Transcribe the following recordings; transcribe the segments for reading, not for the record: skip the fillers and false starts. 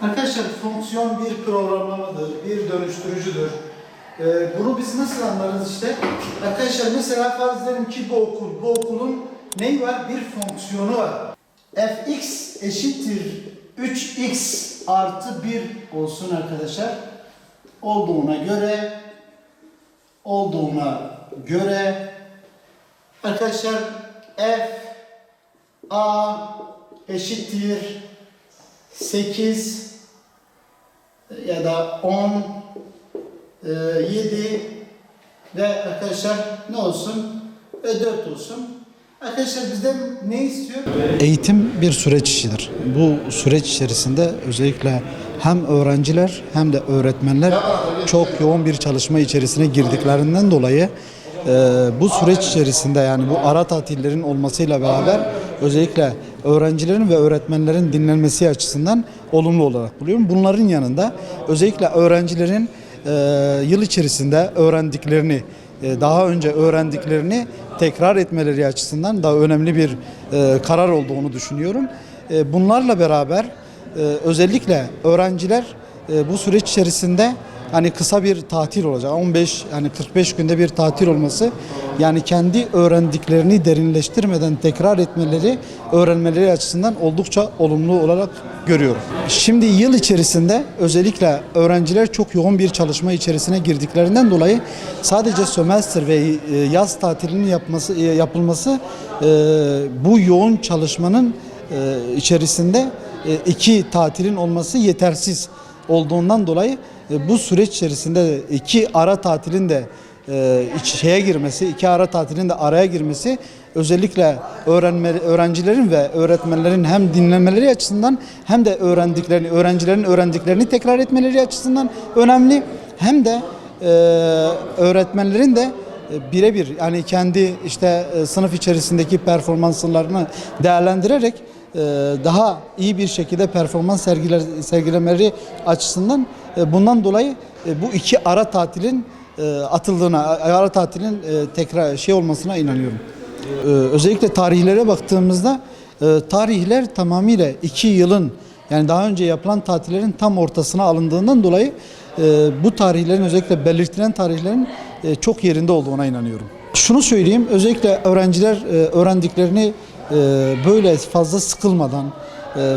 Arkadaşlar fonksiyon bir programlamadır, bir dönüştürücüdür. Bunu biz nasıl anlarız işte? Arkadaşlar mesela farz edelim ki bu okulun neyi var? Bir fonksiyonu var. Fx eşittir 3x artı 1 olsun arkadaşlar. Olduğuna göre arkadaşlar f a eşittir 8 ya da 10 7 ve arkadaşlar ne olsun? 4 olsun. Arkadaşlar bizden ne istiyor? Eğitim bir süreç işidir. Bu süreç içerisinde özellikle hem öğrenciler hem de öğretmenler çok yoğun bir çalışma içerisine girdiklerinden dolayı bu süreç içerisinde yani bu ara tatillerin olmasıyla beraber özellikle öğrencilerin ve öğretmenlerin dinlenmesi açısından olumlu olarak buluyorum. Bunların yanında özellikle öğrencilerin yıl içerisinde öğrendiklerini daha önce öğrendiklerini tekrar etmeleri açısından daha önemli bir karar olduğunu düşünüyorum. Bunlarla beraber özellikle öğrenciler bu süreç içerisinde hani kısa bir tatil olacak. 15 yani 45 günde bir tatil olması yani kendi öğrendiklerini derinleştirmeden tekrar etmeleri, öğrenmeleri açısından oldukça olumlu olarak görüyorum. Şimdi yıl içerisinde özellikle öğrenciler çok yoğun bir çalışma içerisine girdiklerinden dolayı sadece sömestr ve yaz tatilinin yapılması bu yoğun çalışmanın içerisinde iki tatilin olması yetersiz olduğundan dolayı bu süreç içerisinde iki ara tatilin de iki ara tatilin de araya girmesi özellikle öğrencilerin ve öğretmenlerin hem dinlemeleri açısından hem de öğrencilerin öğrendiklerini tekrar etmeleri açısından önemli. Hem de öğretmenlerin de birebir yani kendi işte sınıf içerisindeki performanslarını değerlendirerek daha iyi bir şekilde performans sergilemeleri açısından bundan dolayı bu iki ara tatilin ara tatilin tekrar olmasına inanıyorum. Özellikle tarihlere baktığımızda tarihler tamamıyla 2 yılın yani daha önce yapılan tatillerin tam ortasına alındığından dolayı bu tarihlerin özellikle belirtilen tarihlerin çok yerinde olduğuna inanıyorum. Şunu söyleyeyim, özellikle öğrenciler öğrendiklerini böyle fazla sıkılmadan,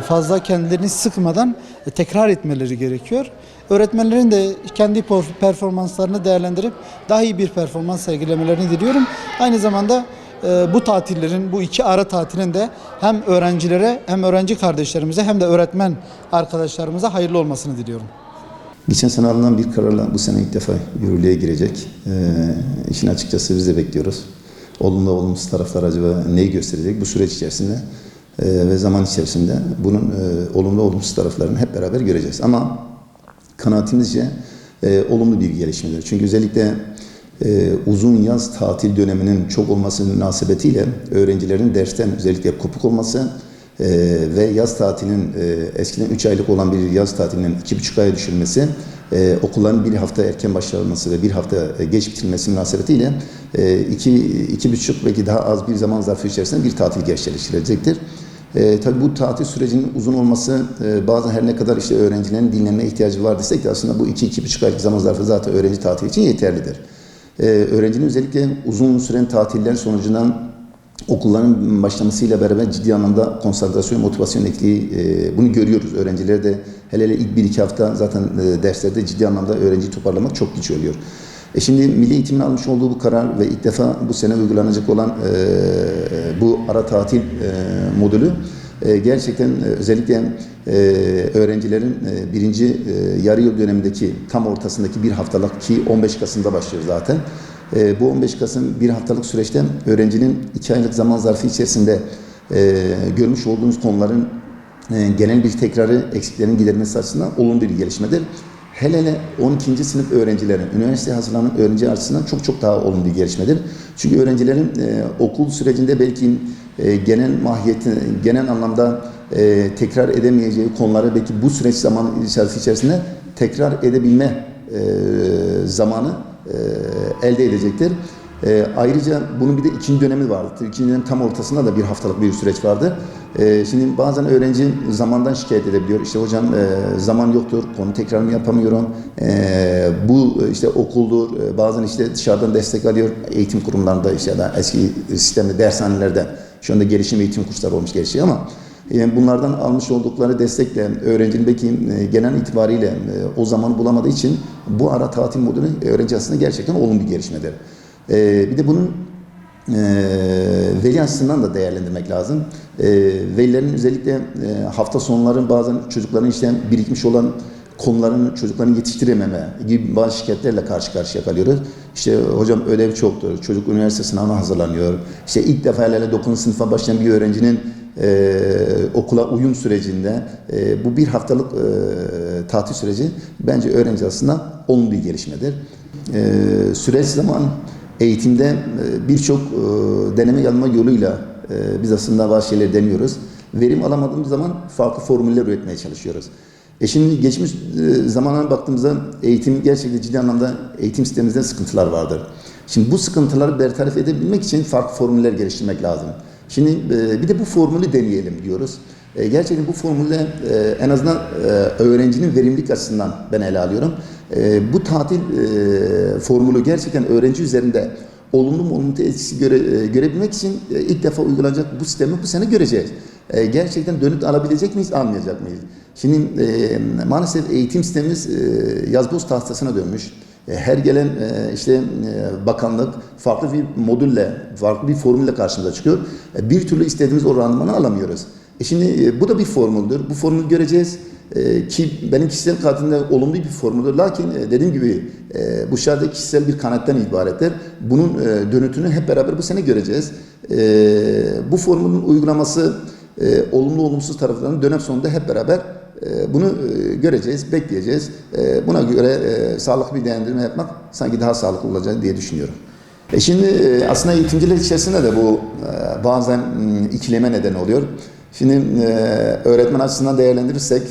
fazla kendilerini sıkmadan tekrar etmeleri gerekiyor. Öğretmenlerin de kendi performanslarını değerlendirip daha iyi bir performans sergilemelerini diliyorum. Aynı zamanda bu tatillerin, bu iki ara tatilin de hem öğrencilere hem öğrenci kardeşlerimize hem de öğretmen arkadaşlarımıza hayırlı olmasını diliyorum. Geçen sene alınan bir kararla bu sene ilk defa yürürlüğe girecek. İşin açıkçası biz de bekliyoruz. Olumlu olumsuz taraflar acaba neyi gösterecek bu süreç içerisinde ve zaman içerisinde bunun olumlu olumsuz taraflarını hep beraber göreceğiz. Ama kanaatimizce olumlu bir gelişmedir. Çünkü özellikle uzun yaz tatil döneminin çok olması münasebetiyle öğrencilerin dersten özellikle kopuk olması ve yaz tatilinin eskiden 3 aylık olan bir yaz tatilinin 2,5 aya düşürülmesi, okulların bir hafta erken başlaması ve bir hafta geç bitirilmesi münasebetiyle 2,5 belki daha az bir zaman zarfı içerisinde bir tatil gerçekleştirilecektir. Tabii bu tatil sürecinin uzun olması bazen her ne kadar işte öğrencilerin dinlenme ihtiyacı var desek de aslında bu 2-2,5 aylık zaman zarfı zaten öğrenci tatili için yeterlidir. Öğrencinin özellikle uzun süren tatiller sonucundan okulların başlamasıyla beraber ciddi anlamda konsantrasyon, motivasyon ekliği bunu görüyoruz. Öğrenciler de hele ilk 1-2 hafta zaten derslerde ciddi anlamda öğrenciyi toparlamak çok güç oluyor. Şimdi Milli Eğitim'in almış olduğu bu karar ve ilk defa bu sene uygulanacak olan bu ara tatil modülü gerçekten özellikle öğrencilerin birinci yarı yıl dönemindeki tam ortasındaki bir haftalık ki 15 Kasım'da başlıyor zaten. Bu 15 Kasım bir haftalık süreçte öğrencinin 2 aylık zaman zarfı içerisinde görmüş olduğumuz konuların genel bir tekrarı eksiklerin giderilmesi açısından olumlu bir gelişmedir. Hele 12. sınıf öğrencilerin, üniversiteye hazırlanan öğrenci açısından çok daha olumlu bir gelişmedir. Çünkü öğrencilerin okul sürecinde belki genel anlamda tekrar edemeyeceği konuları belki bu süreç zaman içerisinde tekrar edebilme zamanı elde edecektir. Ayrıca bunun bir de ikinci dönemi vardı. İkinci dönem tam ortasında da bir haftalık bir süreç vardı. Şimdi bazen öğrenci zamandan şikayet edebiliyor. İşte hocam zaman yoktur, konu tekrarını yapamıyorum. Bu işte okuldur, bazen işte dışarıdan destek alıyor. Eğitim kurumlarında işte ya da eski sistemde dershanelerde şu anda gelişim eğitim kursları olmuş gerçi ama bunlardan almış oldukları destekle öğrencinin belki genel itibariyle o zamanı bulamadığı için bu ara tatil modunu öğrenci aslında gerçekten olumlu bir gelişmedir. Bir de bunun veli açısından da değerlendirmek lazım. Velilerin özellikle hafta sonları bazen çocukların işte birikmiş olan konuların çocukların yetiştirememe gibi bazı şikayetlerle karşı karşıya kalıyoruz. İşte hocam ödev çoktur, çocuk üniversite sınavına hazırlanıyor. İşte ilk defa hele 9. sınıfa başlayan bir öğrencinin okula uyum sürecinde bu bir haftalık tatil süreci bence öğrenci aslında olumlu bir gelişmedir. Süreç zaman eğitimde birçok deneme yanılma yoluyla biz aslında bazı şeyleri deniyoruz. Verim alamadığımız zaman farklı formüller üretmeye çalışıyoruz. Şimdi geçmiş zamana baktığımızda eğitim gerçekten ciddi anlamda eğitim sistemimizde sıkıntılar vardır. Şimdi bu sıkıntıları bertaraf edebilmek için farklı formüller geliştirmek lazım. Şimdi bir de bu formülü deneyelim diyoruz. Gerçekten bu formülle en azından öğrencinin verimlilik açısından ben ele alıyorum. Bu tatil formülü gerçekten öğrenci üzerinde olumlu mu olumlu etkisi görebilmek için ilk defa uygulanacak bu sistemi bu sene göreceğiz. Gerçekten dönüt alabilecek miyiz, almayacak mıyız? Şimdi maalesef eğitim sistemimiz yazboz tahtasına dönmüş. Her gelen işte bakanlık farklı bir modülle, farklı bir formülle karşımıza çıkıyor. Bir türlü istediğimiz o randımanı alamıyoruz. Şimdi bu da bir formüldür. Bu formülü göreceğiz. Ki benim kişisel kanaatımda olumlu bir formüldür. Lakin dediğim gibi bu şartda kişisel bir kanaatten ibarettir. Bunun dönütünü hep beraber bu sene göreceğiz. Bu formülün uygulaması olumlu olumsuz taraflarını dönem sonunda hep beraber bunu göreceğiz, bekleyeceğiz. Buna göre sağlıklı bir değerlendirme yapmak sanki daha sağlıklı olacak diye düşünüyorum. Şimdi aslında eğitimciler içerisinde de bu bazen ikileme neden oluyor. Şimdi öğretmen açısından değerlendirirsek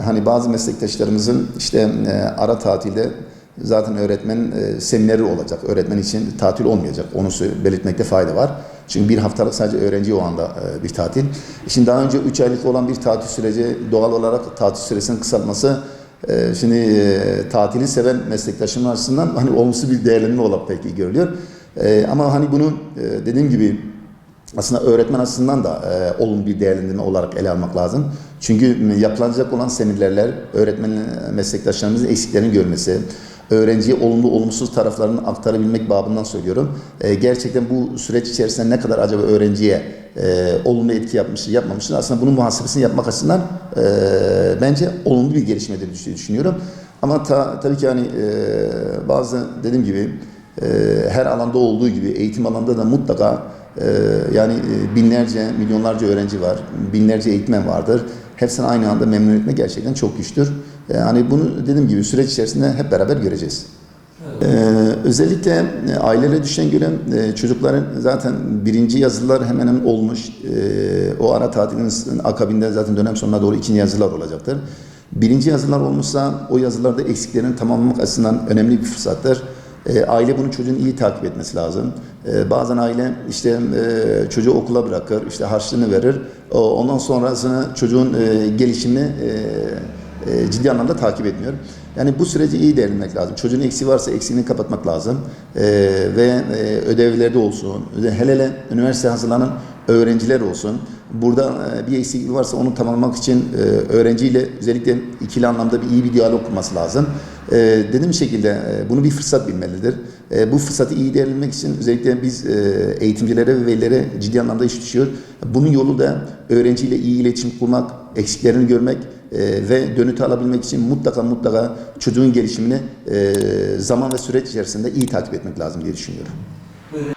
hani bazı meslektaşlarımızın işte ara tatilde zaten öğretmen semineri olacak. Öğretmen için tatil olmayacak. Onu belirtmekte fayda var. Çünkü bir haftalık sadece öğrenci o anda bir tatil. Şimdi daha önce 3 aylık olan bir tatil süreci doğal olarak tatil süresinin kısaltması şimdi tatili seven meslektaşımın açısından hani olumsuz bir değerlendirme olarak belki görülüyor. Ama hani bunu dediğim gibi aslında öğretmen açısından da olumlu bir değerlendirme olarak ele almak lazım. Çünkü yapılacak olan seminerler öğretmen meslektaşlarımızın eksiklerini görmesi, öğrenciye olumlu olumsuz taraflarını aktarabilmek babından söylüyorum. Gerçekten bu süreç içerisinde ne kadar acaba öğrenciye olumlu etki yapmıştır, yapmamıştır. Aslında bunun muhasebesini yapmak açısından bence olumlu bir gelişmedir diye düşünüyorum. Ama tabii ki hani bazı dediğim gibi her alanda olduğu gibi eğitim alanında da mutlaka yani binlerce, milyonlarca öğrenci var, binlerce eğitmen vardır. Hepsini aynı anda memnun etmek gerçekten çok güçtür. Hani bunu dediğim gibi süreç içerisinde hep beraber göreceğiz. Özellikle ailelere düşen görev çocukların zaten birinci yazılılar hemen hemen olmuş. O ara tatilin akabinde zaten dönem sonuna doğru ikinci yazılar olacaktır. Birinci yazılar olmuşsa o yazılarda eksiklerini tamamlamak açısından önemli bir fırsattır. Aile bunu çocuğun iyi takip etmesi lazım. Bazen aile işte çocuğu okula bırakır, işte harçlığını verir. Ondan sonrasını çocuğun gelişimini ciddi anlamda takip etmiyor. Yani bu süreci iyi değerlendirmek lazım. Çocuğun eksiği varsa eksiğini kapatmak lazım. Ve ödevlerde olsun, hele hele üniversite hazırlanan öğrenciler olsun. Burada bir eksiklik varsa onu tamamlamak için öğrenciyle özellikle ikili anlamda iyi bir diyalog kurması lazım. Dediğim şekilde bunu bir fırsat bilmelidir. Bu fırsatı iyi değerlendirmek için özellikle biz eğitimcilere ve velilere ciddi anlamda iş düşüyor. Bunun yolu da öğrenciyle iyi iletişim kurmak, eksiklerini görmek ve dönütü alabilmek için mutlaka çocuğun gelişimini zaman ve süreç içerisinde iyi takip etmek lazım diye düşünüyorum. Buyurun.